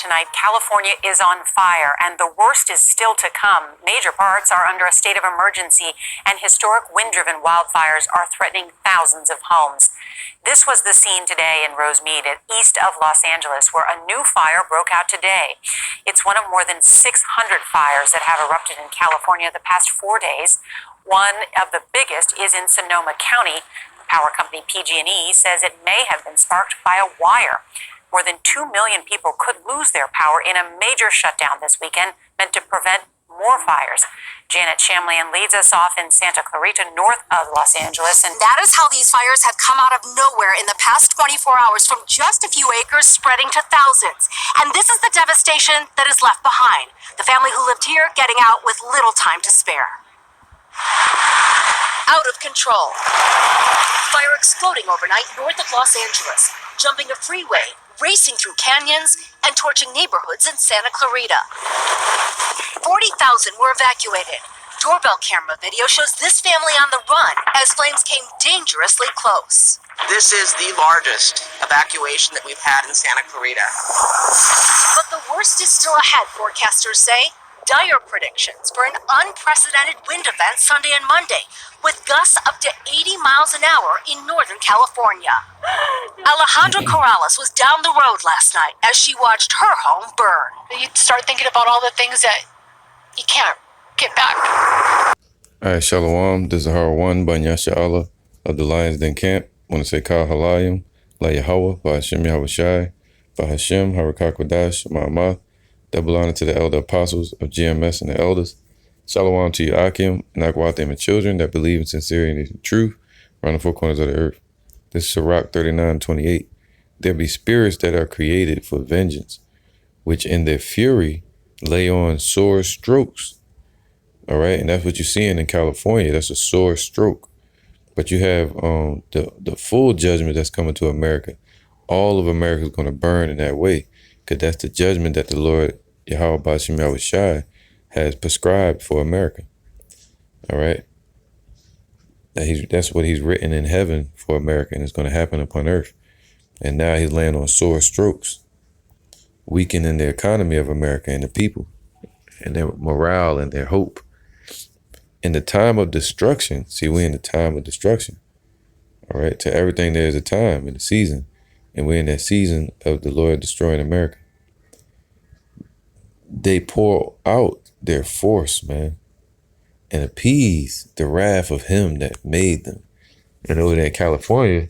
tonight, California is on fire, and the worst is still to come. Major parts are under a state of emergency, and historic wind-driven wildfires are threatening thousands of homes. This was the scene today in Rosemead, east of Los Angeles, where a new fire broke out today. It's one of more than 600 fires that have erupted in California the past 4 days. One of the biggest is in Sonoma County. Power company PG&E says it may have been sparked by a wire. More than 2 million people could lose their power in a major shutdown this weekend meant to prevent more fires. Janet Shamlian leads us off in Santa Clarita, north of Los Angeles. And that is how these fires have come out of nowhere in the past 24 hours, from just a few acres spreading to thousands. And this is the devastation that is left behind. The family who lived here getting out with little time to spare. Out of control. Fire exploding overnight north of Los Angeles, jumping a freeway, racing through canyons, and torching neighborhoods in Santa Clarita. 40,000 were evacuated. Doorbell camera video shows this family on the run as flames came dangerously close. This is the largest evacuation that we've had in Santa Clarita. But the worst is still ahead, forecasters say. Dire predictions for an unprecedented wind event Sunday and Monday, with gusts up to 80 miles an hour in Northern California. Alejandra Corrales was down the road last night as she watched her home burn. You start thinking about all the things that you can't get back. All right, Shalom. This is Har 1 by Yasha Allah of the Lions Den Camp. I want to say Kal Halayim, La Yahweh, by Hashem Yahweh Shai, by Hashem, Harakakwadash, Ma'amah. Double honor to the elder apostles of GMS and the elders. Shalom to you, Akim, and Akwatim and children that believe in sincerity and truth around the four corners of the earth. This is Sirach 39:28. There be spirits that are created for vengeance, which in their fury lay on sore strokes. All right, and that's what you're seeing in California. That's a sore stroke. But you have the full judgment that's coming to America. All of America is going to burn in that way, because that's the judgment that the Lord Yahweh B'Shem Yahweh Shai has prescribed for America. All right. That's what he's written in heaven for America, and it's going to happen upon earth. And now he's laying on sore strokes, weakening the economy of America and the people and their morale and their hope. In the time of destruction, see, we're in the time of destruction. All right. To everything, there's a time and a season. And we're in that season of the Lord destroying America. They pour out their force, man, and appease the wrath of him that made them. And over there in California,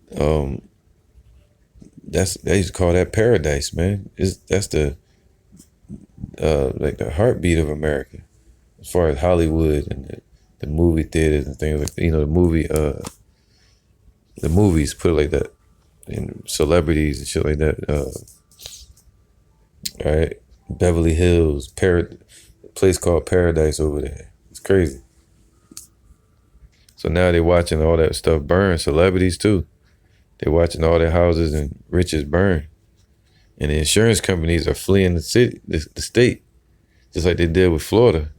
they used to call that paradise, man. That's the like the heartbeat of America, as far as Hollywood and the movie theaters and things like, you know, the movies, put it like that, and celebrities and shit like that. All right, Beverly Hills, a place called Paradise over there. It's crazy. So now they're watching all that stuff burn. Celebrities too. They're watching all their houses and riches burn, and the insurance companies are fleeing the city, the state, just like they did with Florida.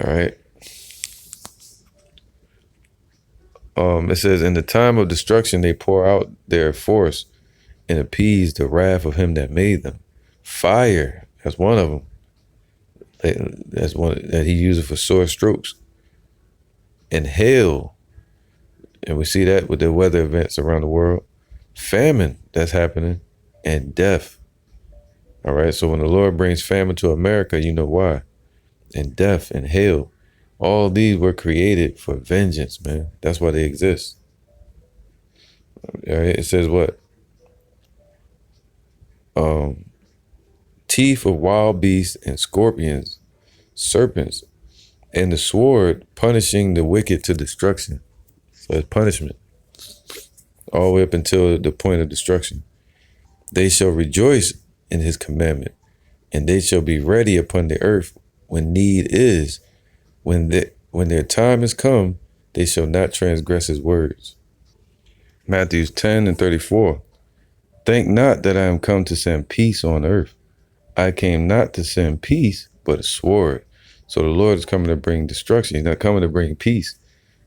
All right. It says, in the time of destruction, they pour out their force and appease the wrath of him that made them. Fire, that's one of them. That's one that he uses for sore strokes. And hail, and we see that with the weather events around the world. Famine, that's happening, and death. All right, so when the Lord brings famine to America, you know why. And death and hail. All these were created for vengeance, man. That's why they exist. All right, it says what? Teeth of wild beasts and scorpions, serpents, and the sword punishing the wicked to destruction. So it's punishment. All the way up until the point of destruction. They shall rejoice in his commandment, and they shall be ready upon the earth when need is. When their time is come, they shall not transgress his words. Matthew 10:34. Think not that I am come to send peace on earth. I came not to send peace, but a sword. So the Lord is coming to bring destruction. He's not coming to bring peace.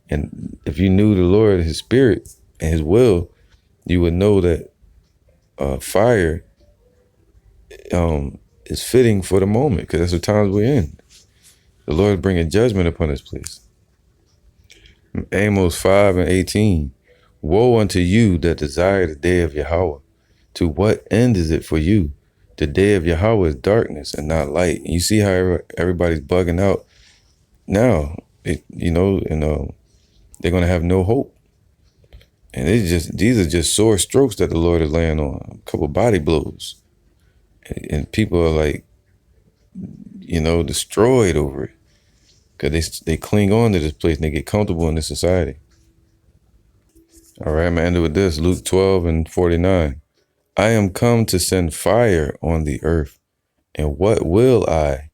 And if you knew the Lord, his spirit, and his will, you would know that fire is fitting for the moment, because that's the times we're in. The Lord is bringing judgment upon this place. Amos 5:18. Woe unto you that desire the day of Yahweh. To what end is it for you? The day of Yahweh is darkness and not light. And you see how everybody's bugging out now, and they're going to have no hope. And these are just sore strokes that the Lord is laying on, a couple body blows. And people are like, destroyed over it, because they cling on to this place and they get comfortable in this society. All right, I'm going to end it with this. Luke 12:49. I am come to send fire on the earth, and what will I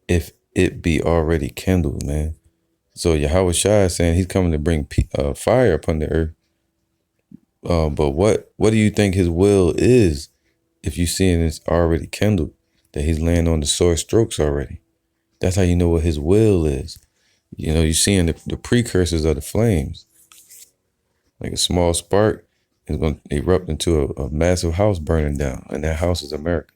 if it be already kindled, man? So Yahweh Shai is saying he's coming to bring fire upon the earth. But what do you think his will is if you seeing it's already kindled, that he's laying on the sore strokes already? That's how you know what his will is. You're seeing the precursors of the flames. Like a small spark is going to erupt into a massive house burning down, and that house is America.